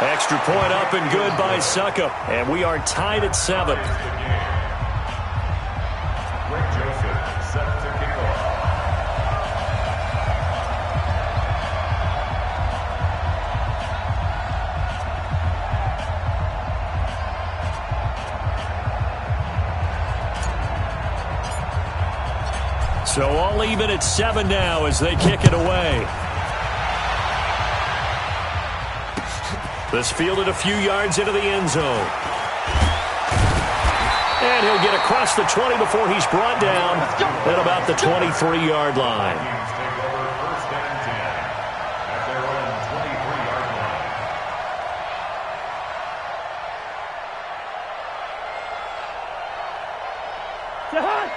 Extra point up and good by Suckup. And we are tied at 7. So all even at 7 now as they kick it away. This fielded a few yards into the end zone. And he'll get across the 20 before he's brought down at about the 23-yard line.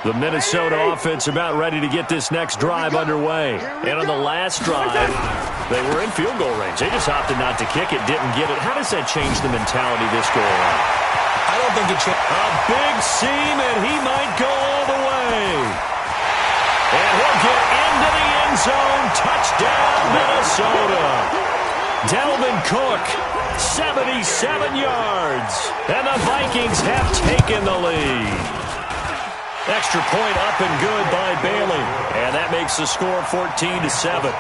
The Minnesota offense about ready to get this next drive underway. And on the last drive, they were in field goal range. They just opted not to kick it, didn't get it. How does that change the mentality this go around? I don't think it changed. A big seam, and he might go all the way. And he'll get into the end zone. Touchdown, Minnesota. Dalvin Cook, 77 yards. And the Vikings have taken the lead. Extra point up and good by Bailey. And that makes the score 14-7.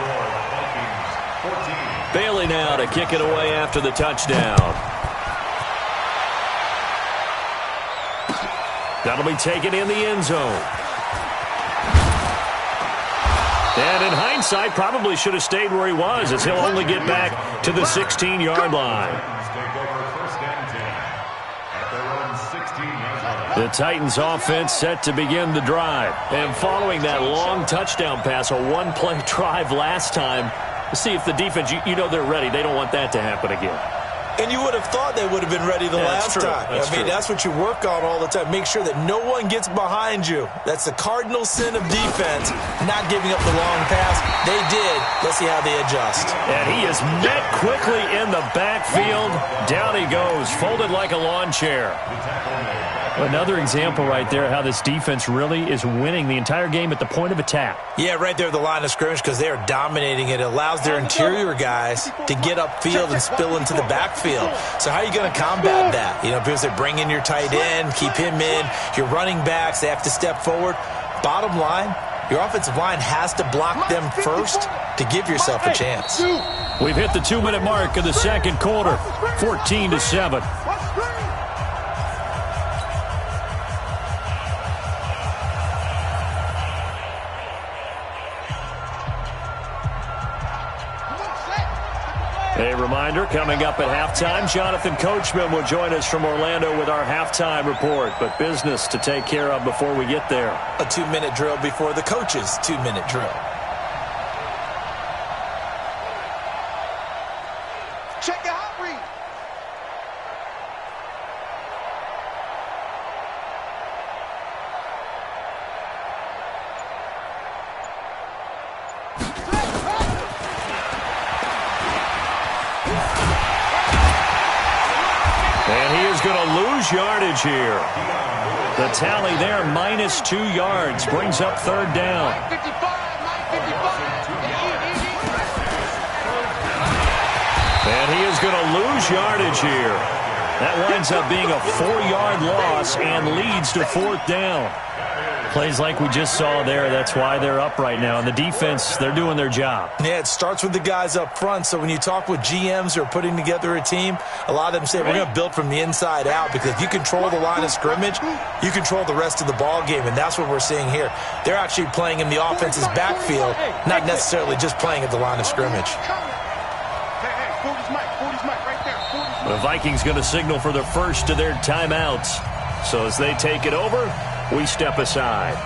Bailey now to kick it away after the touchdown. That'll be taken in the end zone. And in hindsight, probably should have stayed where he was, as he'll only get back to the 16-yard line. The Titans offense set to begin the drive. And following that long touchdown pass, a one-play drive last time, see if the defense, you know they're ready. They don't want that to happen again. And you would have thought they would have been ready the last time. That's what you work on all the time. Make sure that no one gets behind you. That's the cardinal sin of defense, not giving up the long pass. They did. Let's see how they adjust. And he is met quickly in the backfield. Down he goes, folded like a lawn chair. Another example right there how this defense really is winning the entire game at the point of attack. Yeah, right there at the line of scrimmage because they are dominating it. It allows their interior guys to get upfield and spill into the backfield. So how are you going to combat that? You know, because they bring in your tight end, keep him in. Your running backs, they have to step forward. Bottom line, your offensive line has to block them first to give yourself a chance. We've hit the 2-minute mark of the second quarter, 14-7. A reminder, coming up at halftime, Jonathan Coachman will join us from Orlando with our halftime report. But business to take care of before we get there. A 2-minute drill before the coach's 2-minute drill. Check your hot read. And he is going to lose yardage here. The tally there, -2 yards, brings up third down. And he is going to lose yardage here. That winds up being a 4-yard loss and leads to fourth down. Plays like we just saw there, that's why they're up right now. And the defense, they're doing their job. Yeah, it starts with the guys up front. So when you talk with GMs who are putting together a team, a lot of them say we're going to build from the inside out, because if you control the line of scrimmage, you control the rest of the ball game, and that's what we're seeing here. They're actually playing in the offense's backfield, not necessarily just playing at the line of scrimmage. The Vikings going to signal for the first of their timeouts. So as they take it over, we step aside.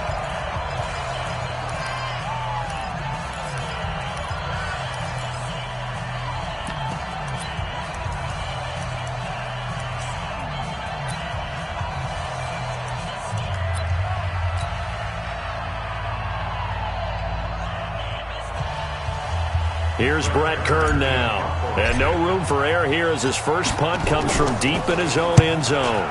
Here's Brett Kern now. And no room for error here as his first punt comes from deep in his own end zone.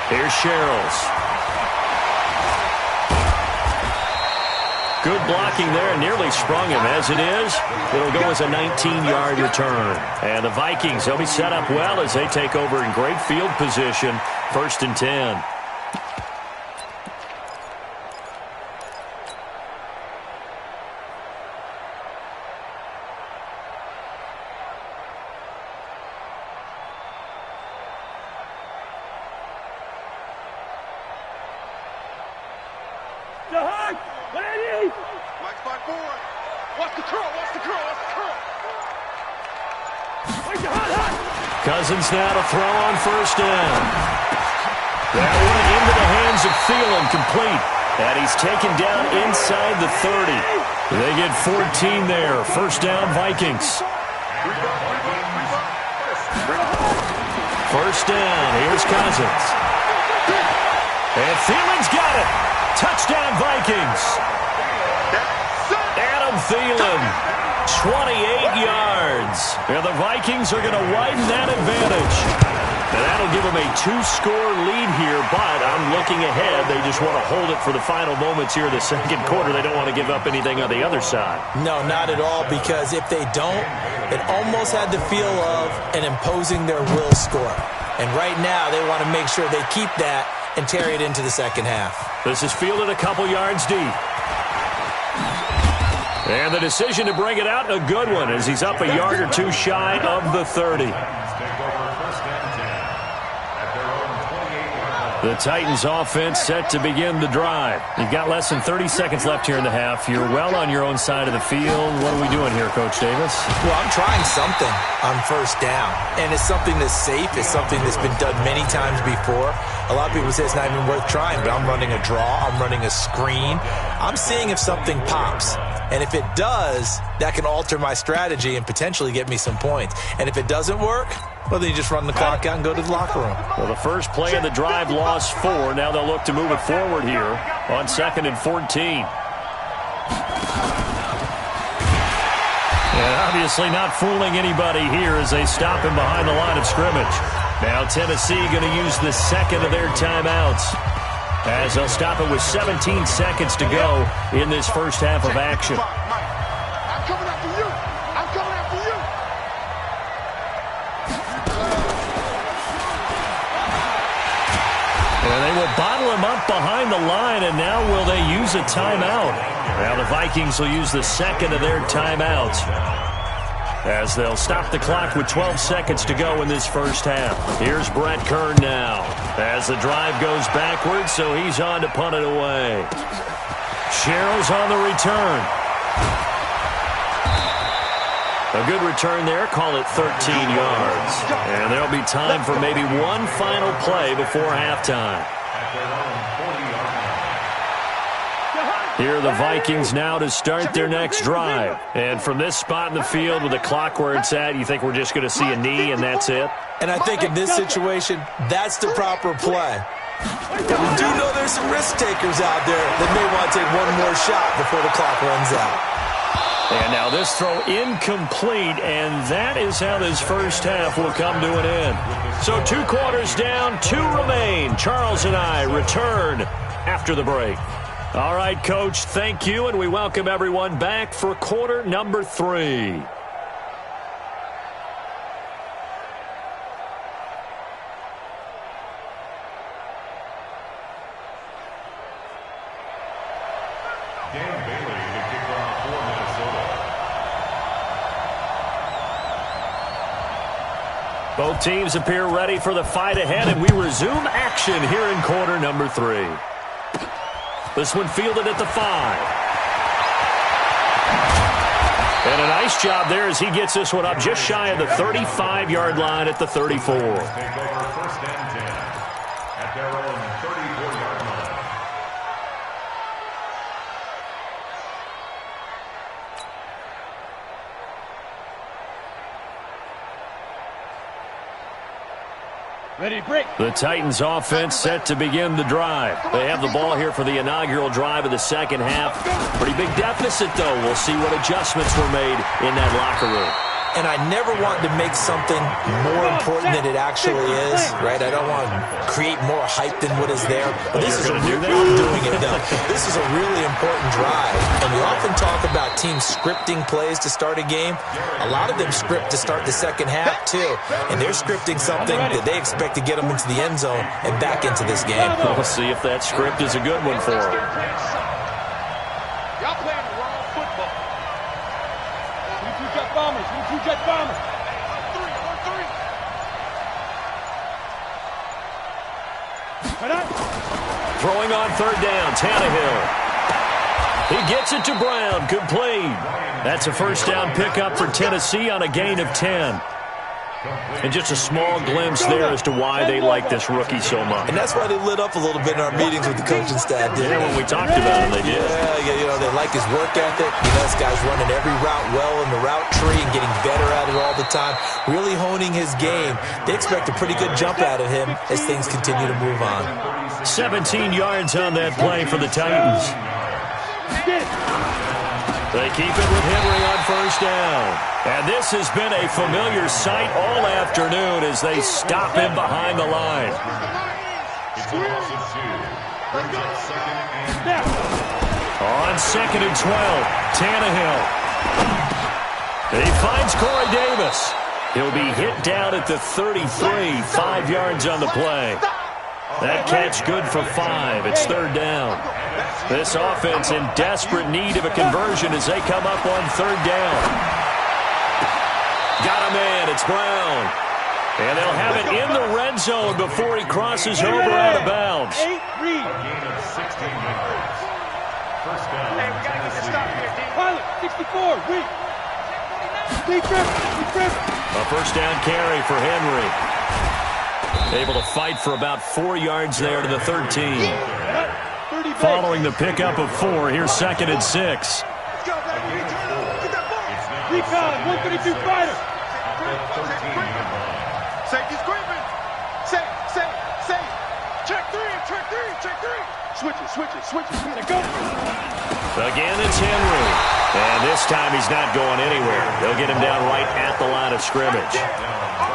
Here's Sherrills. Good blocking there and nearly sprung him. As it is, it'll go as a 19-yard return. And the Vikings, they'll be set up well as they take over in great field position. 1st and 10. Cousins now to throw on 1st down. That went into the hands of Thielen, complete. And he's taken down inside the 30. They get 14 there. 1st down, Vikings. 1st down. Here's Cousins. And Thielen's got it. Touchdown, Vikings. Adam Thielen, 28 yards. And the Vikings are going to widen that advantage. And that'll give them a 2-score lead here, but I'm looking ahead. They just want to hold it for the final moments here in the 2nd quarter. They don't want to give up anything on the other side. No, not at all, because if they don't, it almost had the feel of an imposing their will score. And right now, they want to make sure they keep that and carry it into the 2nd half. This is fielded a couple yards deep. And the decision to bring it out, a good one, as he's up a yard or two shy of the 30. The Titans offense set to begin the drive. You've got less than 30 seconds left here in the half. You're well on your own side of the field. What are we doing here, Coach Davis? Well, I'm trying something on 1st down. And it's something that's safe. It's something that's been done many times before. A lot of people say it's not even worth trying, but I'm running a draw. I'm running a screen. I'm seeing if something pops. And if it does, that can alter my strategy and potentially get me some points. And if it doesn't work, well, then you just run the clock out and go to the locker room. Well, the first play of the drive lost 4. Now they'll look to move it forward here on 2nd and 14. And obviously not fooling anybody here as they stop him behind the line of scrimmage. Now Tennessee going to use the 2nd of their timeouts, as they'll stop it with 17 seconds to go in this first half of action. I'm coming after you. I'm coming after you. And they will bottle him up behind the line, and now will they use a timeout? Now the Vikings will use the 2nd of their timeouts, as they'll stop the clock with 12 seconds to go in this first half. Here's Brett Kern now, as the drive goes backwards, so he's on to punt it away. Sherrill's on the return. A good return there, call it 13 yards. And there'll be time for maybe one final play before halftime. Here are the Vikings now to start their next drive. And from this spot in the field with the clock where it's at, you think we're just going to see a knee and that's it? And I think in this situation, that's the proper play. We do know there's some risk takers out there that may want to take one more shot before the clock runs out. And now this throw incomplete, and that is how this first half will come to an end. So 2 quarters down, 2 remain. Charles and I return after the break. All right, Coach, thank you, and we welcome everyone back for quarter number 3. Both teams appear ready for the fight ahead, and we resume action here in quarter number 3. This one fielded at the 5. And a nice job there as he gets this one up just shy of the 35-yard line at the 34. Take over 1st and 10 at their own 34-yard line. Ready, break. The Titans offense set to begin the drive. They have the ball here for the inaugural drive of the second half. Pretty big deficit, though. We'll see what adjustments were made in that locker room. And I never want to make something more important than it actually is, right? I don't want to create more hype than what is there. But this is I'm doing it, though. This is a really important drive. And we often talk about teams scripting plays to start a game. A lot of them script to start the second half, too. And they're scripting something that they expect to get them into the end zone and back into this game. We'll see if that script is a good one for them. Y'all playing the wrong football. Two-jet bombers. Two-jet bombers. Throwing on third down, Tannehill. He gets it to Brown, complete. That's a first down pickup for Tennessee on a gain of 10. And just a small glimpse there as to why they like this rookie so much. And that's why they lit up a little bit in our meetings with the coaching staff. Yeah, when we talked about him, they did. Yeah, they like his work ethic. This guy's running every route well in the route tree and getting better at it all the time, really honing his game. They expect a pretty good jump out of him as things continue to move on. 17 yards on that play for the Titans. They keep it with Henry on first down. And this has been a familiar sight all afternoon as they stop him behind the line. On 2nd and 12, Tannehill. He finds Corey Davis. He'll be hit down at the 33, 5 yards on the play. That catch good for 5. It's third down. This offense in desperate need of a conversion as they come up on third down. Got a man. It's Brown. And they'll have it in the red zone before he crosses over out of bounds. Hey, we got to get this stop here, D. Pilot, 64, weak. A first down carry for Henry. Able to fight for about 4 yards there to the 13. Following the pickup of 4, here's 2nd and 6. Recon, 132 fighter. Safety's creeping. Safe. Check three. Switch it. Go. Again, it's Henry. And this time he's not going anywhere. They'll get him down right at the line of scrimmage.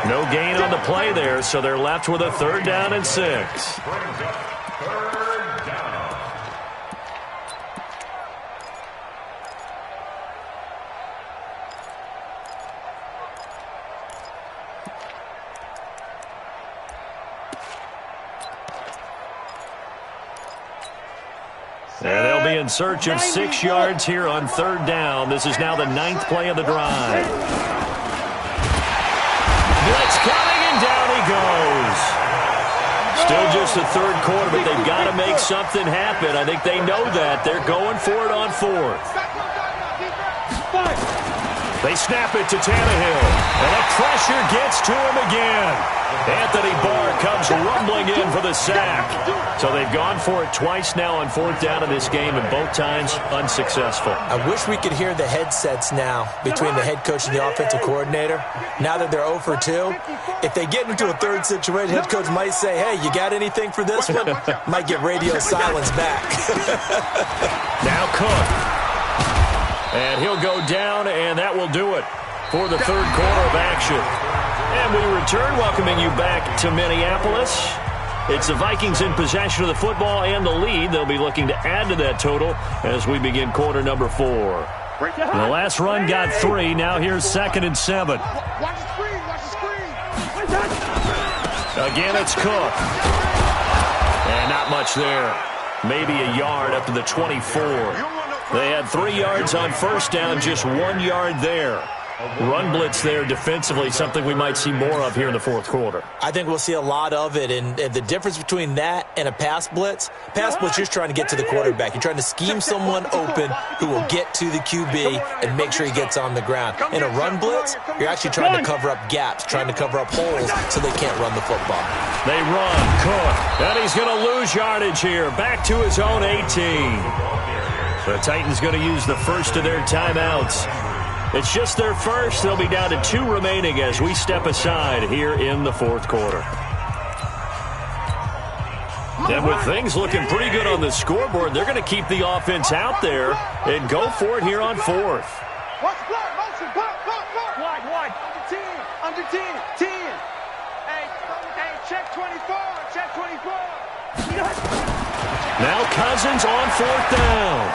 No gain on the play there, so they're left with a third down and 6. And they'll be in search of 6 yards here on third down. This is now the 9th play of the drive. Blitz coming, and down he goes. Still just the third quarter, but they've got to make something happen. I think they know that. They're going for it on 4th. They snap it to Tannehill, and the pressure gets to him again. Anthony Barr comes rumbling in for the sack. So they've gone for it twice now on 4th down in this game, and both times unsuccessful. I wish we could hear the headsets now between the head coach and the offensive coordinator. Now that they're 0 for 2, if they get into a third situation, head coach might say, hey, you got anything for this one? Might get radio silence back. Now Cook. And he'll go down, and that will do it for the third quarter of action. And we return, welcoming you back to Minneapolis. It's the Vikings in possession of the football and the lead. They'll be looking to add to that total as we begin quarter number 4. The last run got 3. Now here's 2nd and 7. Watch the screen. Again, it's Cook. And not much there. Maybe a yard up to the 24. They had 3 yards on first down, just 1 yard there. Run blitz there defensively, something we might see more of here in the fourth quarter. I think we'll see a lot of it, and the difference between that and a pass blitz, you're trying to get to the quarterback. You're trying to scheme someone open who will get to the QB and make sure he gets on the ground. In a run blitz, you're actually trying to cover up gaps, trying to cover up holes so they can't run the football. They run, Cook, and he's going to lose yardage here, back to his own 18. The Titans going to use the first of their timeouts. It's just their first. They'll be down to 2 remaining as we step aside here in the fourth quarter. And with things looking pretty good on the scoreboard, they're going to keep the offense out there and go for it here on 4th. Watch the block, motion, block. Wide. Under 10. 10. Hey, check 24. Check 24. Now Cousins on 4th down.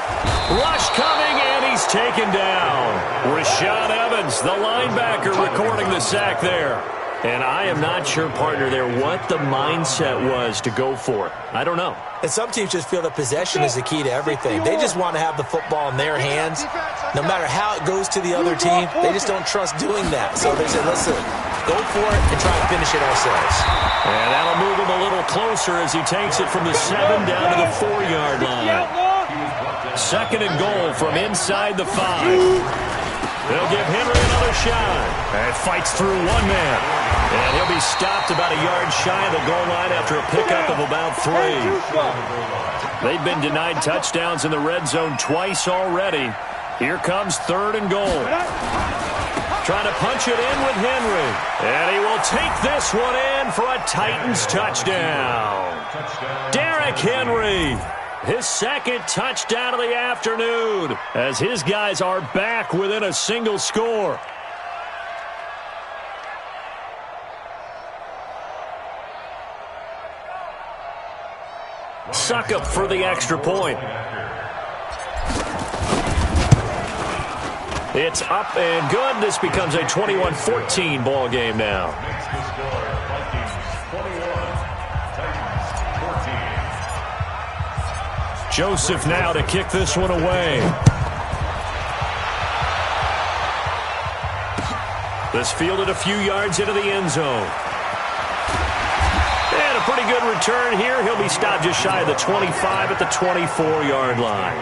Rush coming, and he's taken down. Rashaan Evans, the linebacker, recording the sack there. And I am not sure, partner, there what the mindset was to go for it. I don't know. And some teams just feel that possession is the key to everything. They just want to have the football in their hands. No matter how it goes to the other team, they just don't trust doing that. So they say, listen, go for it and try to finish it ourselves. And that'll move him a little closer as he takes it from the 7 down to the 4-yard line. 2nd and goal from inside the 5. They'll give Henry another shot. And fights through one man. And he'll be stopped about a yard shy of the goal line after a pickup of about 3. They've been denied touchdowns in the red zone twice already. Here comes 3rd and goal. Trying to punch it in with Henry. And he will take this one in for a Titans touchdown. Derrick Henry. His 2nd touchdown of the afternoon as his guys are back within a single score. Suckup for the extra point. It's up and good. This becomes a 21-14 ball game now. Joseph now to kick this one away. This fielded a few yards into the end zone. And a pretty good return here. He'll be stopped just shy of the 25 at the 24-yard line.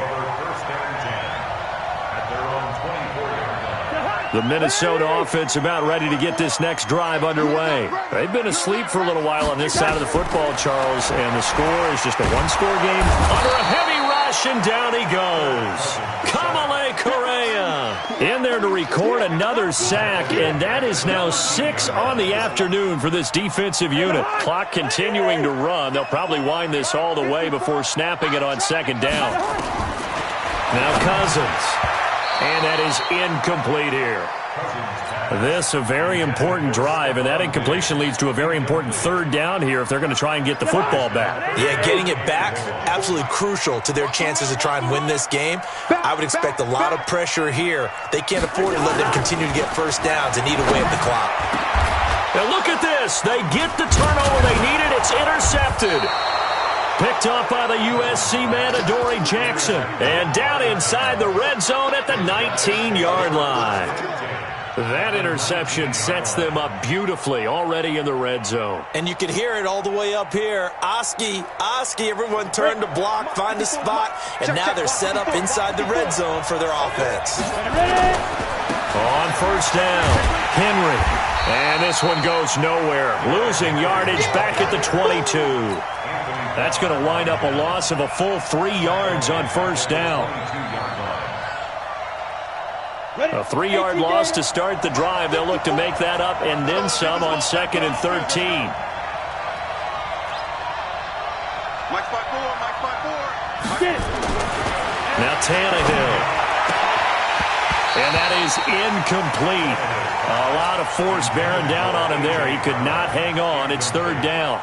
The Minnesota offense about ready to get this next drive underway. They've been asleep for a little while on this side of the football, Charles, and the score is just a one-score game. Under a heavy rush, and down he goes. Kamale Correa in there to record another sack, and that is now 6 on the afternoon for this defensive unit. Clock continuing to run. They'll probably wind this all the way before snapping it on 2nd down. Now Cousins. And that is incomplete here. This a very important drive, and that incompletion leads to a very important 3rd down here if they're going to try and get the football back. Yeah, getting it back, absolutely crucial to their chances to try and win this game. I would expect a lot of pressure here. They can't afford to let them continue to get 1st downs and eat away at the clock. Now look at this. They get the turnover they needed. It's intercepted. Picked off by the USC man, Adoree Jackson. And down inside the red zone at the 19-yard line. That interception sets them up beautifully already in the red zone. And you can hear it all the way up here. Oski, everyone turned to block, find a spot, and now they're set up inside the red zone for their offense. On 1st down, Henry. And this one goes nowhere. Losing yardage back at the 22. That's going to wind up a loss of a full 3 yards on 1st down. A 3-yard loss to start the drive. They'll look to make that up and then some on 2nd and 13. Now Tannehill. And that is incomplete. A lot of force bearing down on him there. He could not hang on. It's 3rd down.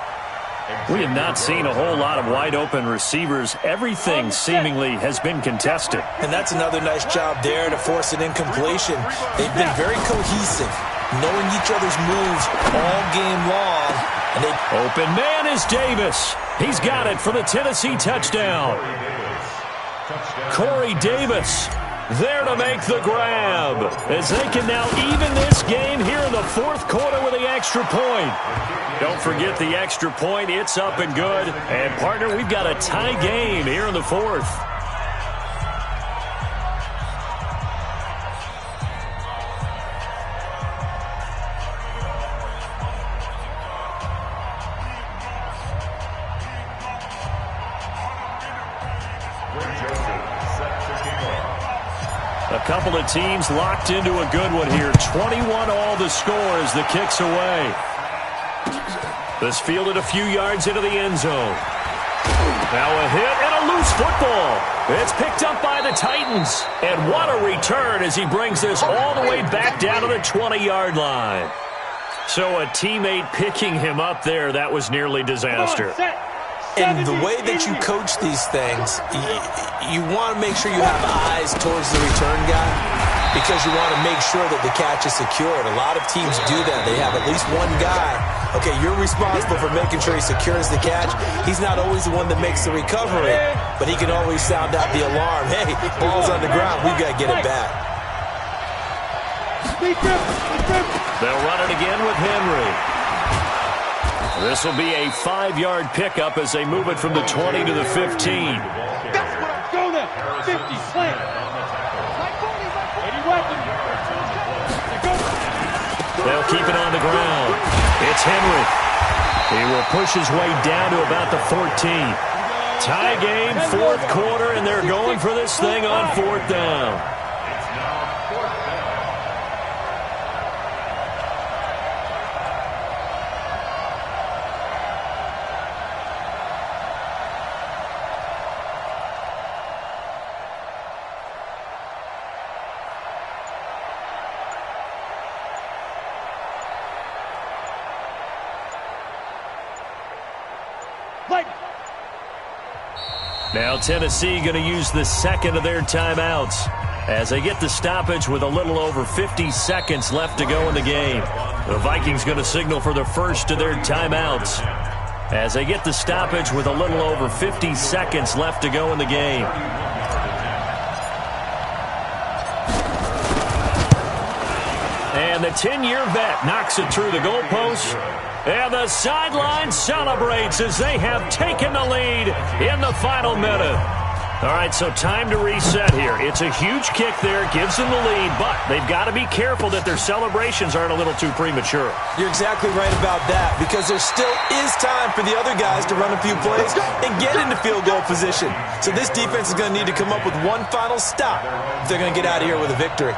We have not seen a whole lot of wide-open receivers. Everything seemingly has been contested. And that's another nice job there to force an incompletion. They've been very cohesive, knowing each other's moves all game long. And open man is Davis. He's got it for the Tennessee touchdown. Corey Davis there to make the grab as they can now even this game here in the 4th quarter with the extra point. Don't forget the extra point. It's up and good. And, partner, we've got a tie game here in the 4th. A couple of teams locked into a good one here. 21 all the score as the kick's away. This fielded a few yards into the end zone. Now a hit and a loose football. It's picked up by the Titans. And what a return as he brings this all the way back down to the 20-yard line. So a teammate picking him up there, that was nearly disaster. And the way that you coach these things, you want to make sure you have eyes towards the return guy because you want to make sure that the catch is secured. A lot of teams do that. They have at least one guy. Okay, you're responsible for making sure he secures the catch. He's not always the one that makes the recovery, but he can always sound out the alarm. Hey, ball's on the ground. We've got to get it back. They'll run it again with Henry. This will be a 5-yard pickup as they move it from the 20 to the 15. That's what I'm going at. 50, slant. 80 weapons. They'll keep it on the ground. It's Henry. He will push his way down to about the 14. Tie game, fourth quarter, and they're going for this thing on fourth down. Now Tennessee going to use the second of their timeouts as they get the stoppage with a little over 50 seconds left to go in the game. The Vikings going to signal for the first of their timeouts as they get the stoppage with a little over 50 seconds left to go in the game. And the 10-year vet knocks it through the goalpost. And the sideline celebrates as they have taken the lead in the final minute. All right, so time to reset here. It's a huge kick there, gives them the lead, but they've got to be careful that their celebrations aren't a little too premature. You're exactly right about that because there still is time for the other guys to run a few plays and get into field goal position. So this defense is going to need to come up with one final stop if they're going to get out of here with a victory.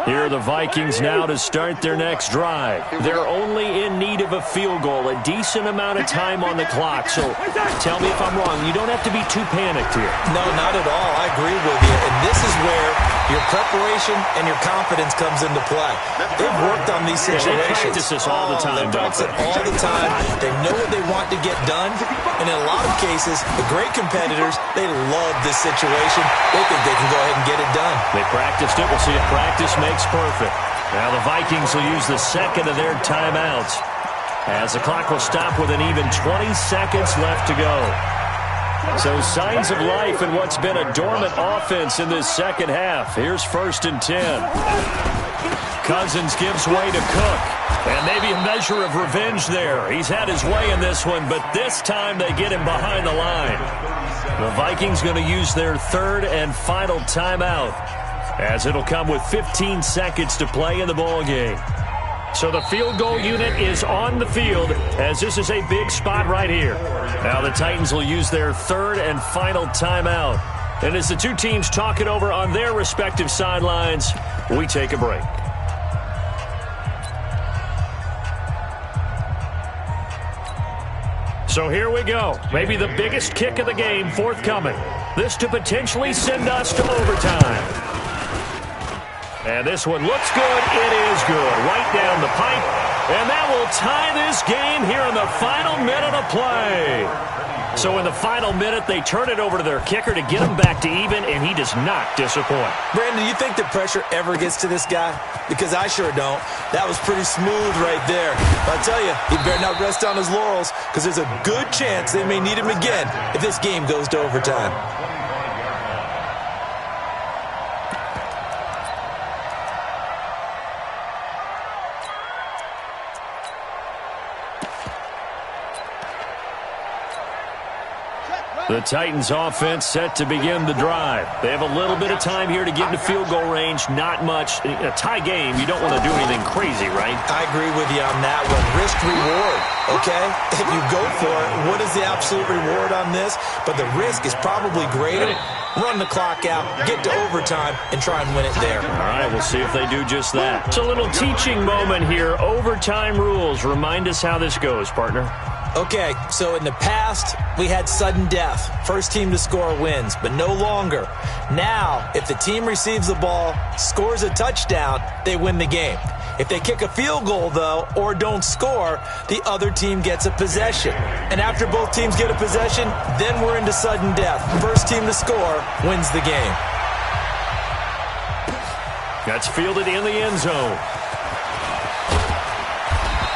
Here are the Vikings now to start their next drive. They're only in need of a field goal, a decent amount of time on the clock. So tell me if I'm wrong. You don't have to be too panicked here. No, not at all. I agree with you. And this is where your preparation and your confidence comes into play. They've worked on these situations. They practice this all the time. They practice it all the time. They know what they want to get done. And in a lot of cases, the great competitors, they love this situation. They think they can go ahead and get it done. They practiced it. We'll see if practice makes perfect. Now the Vikings will use the second of their timeouts as the clock will stop with an even 20 seconds left to go. So signs of life in what's been a dormant offense in this second half. Here's 1st and 10. Cousins gives way to Cook. And maybe a measure of revenge there. He's had his way in this one, but this time they get him behind the line. The Vikings going to use their third and final timeout as it'll come with 15 seconds to play in the ballgame. So the field goal unit is on the field as this is a big spot right here. Now the Titans will use their third and final timeout. And as the two teams talk it over on their respective sidelines, we take a break. So here we go. Maybe the biggest kick of the game forthcoming. This to potentially send us to overtime. And this one looks good. It is good. Right down the pipe. And that will tie this game here in the final minute of play. So in the final minute, they turn it over to their kicker to get him back to even, and he does not disappoint. Brandon, do you think the pressure ever gets to this guy? Because I sure don't. That was pretty smooth right there. But I'll tell you, he better not rest on his laurels because there's a good chance they may need him again if this game goes to overtime. The Titans offense set to begin the drive. They have a little bit of time here to get into field goal range. Not much. In a tie game, you don't want to do anything crazy, right? I agree with you on that one. Risk reward, okay? If you go for it, what is the absolute reward on this? But the risk is probably greater. Run the clock out, get to overtime, and try and win it there. All right, we'll see if they do just that. It's a little teaching moment here. Overtime rules. Remind us how this goes, partner. Okay, so in the past, we had sudden death. First team to score wins, but no longer. Now, if the team receives the ball, scores a touchdown, they win the game. If they kick a field goal, though, or don't score, the other team gets a possession. And after both teams get a possession, then we're into sudden death. First team to score wins the game. That's fielded in the end zone.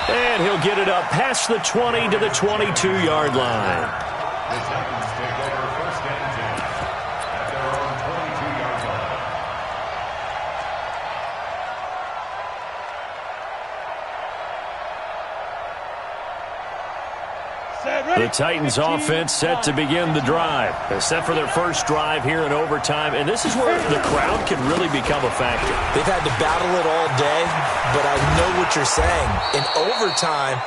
And he'll get it up past the 20 to the 22-yard line. The Titans take over first and 10 at their own 22-yard line. The Titans offense set to begin the drive. They're set for their first drive here in overtime, and this is where the crowd can really become a factor. They've had to battle it all day, but I know what you're saying. In overtime,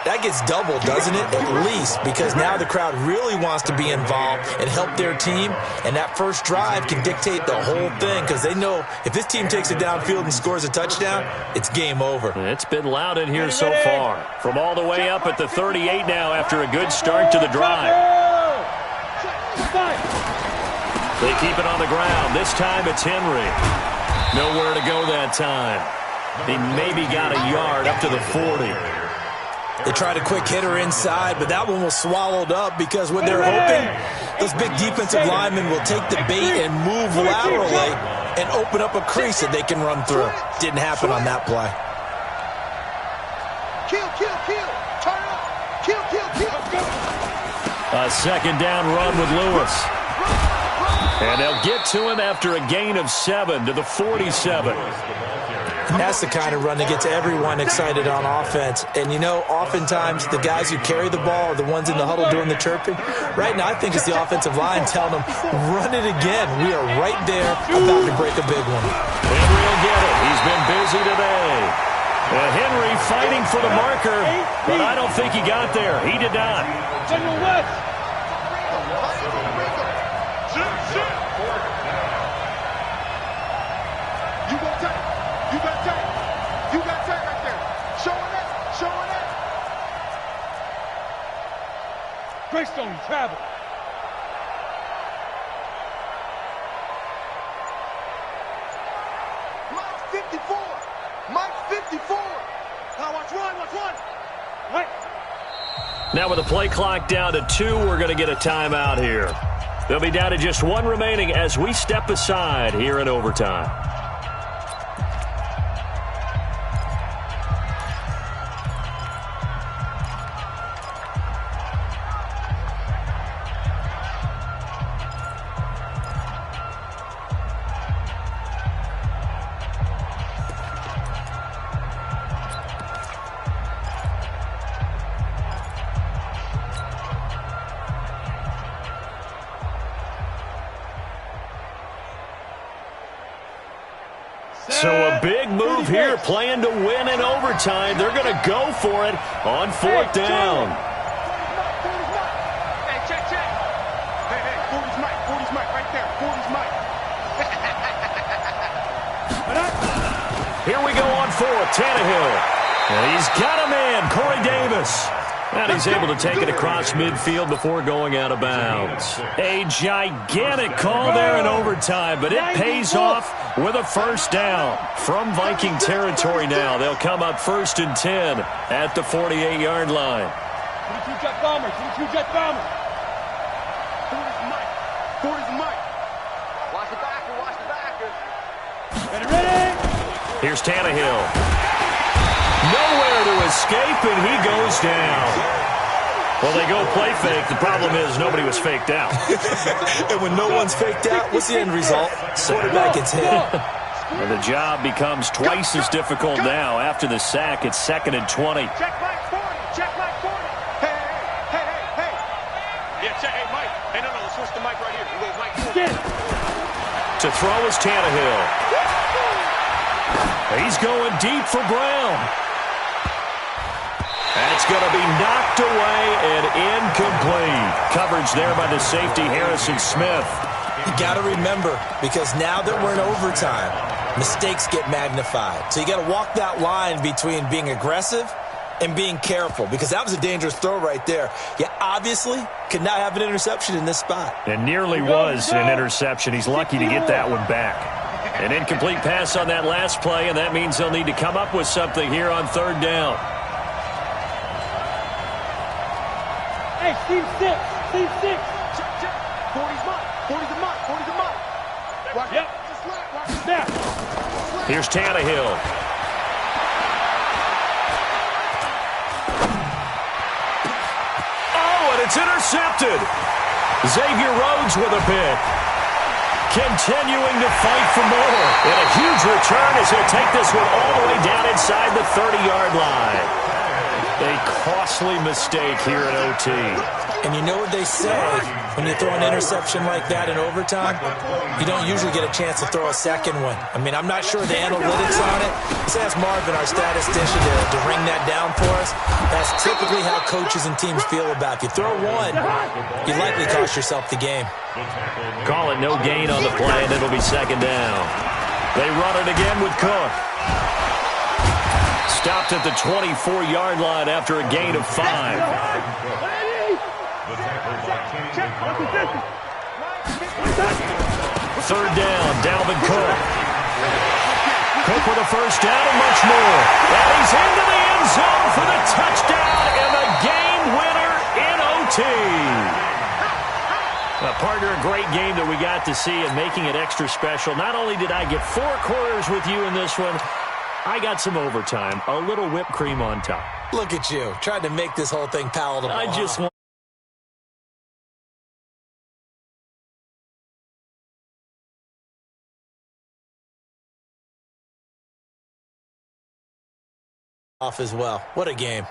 that gets doubled, doesn't it? At least, because now the crowd really wants to be involved and help their team, and that first drive can dictate the whole thing because they know if this team takes it downfield and scores a touchdown, it's game over. It's been loud in here so far. From all the way up at the 38 now after a good start to the drive. They keep it on the ground. This time it's Henry. Nowhere to go that time. He maybe got a yard up to the 40. They tried a quick hitter inside, but that one was swallowed up because what they're hoping, those big defensive linemen will take the bait and move laterally and open up a crease that they can run through. Didn't happen on that play. Kill, kill, kill. Turn up. Kill, kill, kill. A second down run with Lewis. And they'll get to him after a gain of 7 to the 47. That's the kind of run that gets everyone excited on offense. And, you know, oftentimes the guys who carry the ball are the ones in the huddle doing the chirping. Right now, I think it's the offensive line telling them, run it again. We are right there about to break a big one. Henry will get it. He's been busy today. And Henry fighting for the marker, but I don't think he got there. He did not. General West. You got tight. You got tight. You got tight right there. Showing that. Showing that. Greystone travel. Mike's 54. Mike's 54. Now watch run. Watch run. Right. Now with the play clock down to 2, we're going to get a timeout here. They'll be down to just 1 remaining as we step aside here in overtime. So a big move here, playing to win in overtime. They're going to go for it on 4th down. Hey, check, check. Hey, 40's Mike. 40's Mike right there. 40's Mike. Here we go on 4th. Tannehill. And he's got a man, Corey Davis. And he's able to take it across midfield before going out of bounds. A gigantic call there in overtime, but it pays off with a first down from Viking territory now. They'll come up 1st and 10 at the 48-yard line. 22 jet bomber. 22 jet bomber. 40's Mike. 40's Mike. Watch the backer. Watch the backer. Ready, ready. Here's Tannehill. Nowhere to escape, and he goes down. Well, they go play fake. The problem is nobody was faked out. And when no one's faked out, what's the end result? Quarterback gets hit. And the job becomes twice as difficult now. After the sack, it's 2nd and 20. Check Mike 40. Check Mike 40. Hey. Yeah, check. Hey, Mike. Hey, no. Let's switch to Mike right here. We'll Mike 40. To throw is Tannehill. He's going deep for Brown. That's going to be knocked away and incomplete. Coverage there by the safety, Harrison Smith. You got to remember, because now that we're in overtime, mistakes get magnified. So you got to walk that line between being aggressive and being careful, because that was a dangerous throw right there. You obviously could not have an interception in this spot. It nearly was an interception. He's lucky to get that one back. An incomplete pass on that last play, and that means they'll need to come up with something here on third down. Hey, Steve 6. Steve 6. Check, check. 40's mine. 40's a mine. 40's a mine. Watch it. Watch it. Snap. Here's Tannehill. It's intercepted. Xavier Rhodes with a pick. Continuing to fight for more. And a huge return as he'll take this one all the way down inside the 30-yard line. A costly mistake here at OT. And you know what they say, when you throw an interception like that in overtime, you don't usually get a chance to throw a second one. I mean, I'm not sure the analytics on it. Let's ask Marvin, our statistician, to ring that down for us. That's typically how coaches and teams feel about it. If you throw one, you likely cost yourself the game. Call it no gain on the play, and it'll be second down. They run it again with Cook. Stopped at the 24-yard line after a gain of 5. Third down, Dalvin Cook. Cook with a first down and much more. And he's into the end zone for the touchdown and the game winner in OT. Partner, a great game that we got to see and making it extra special. Not only did I get 4 quarters with you in this one, I got some overtime, a little whipped cream on top. Look at you, trying to make this whole thing palatable. I just want off as well. What a game.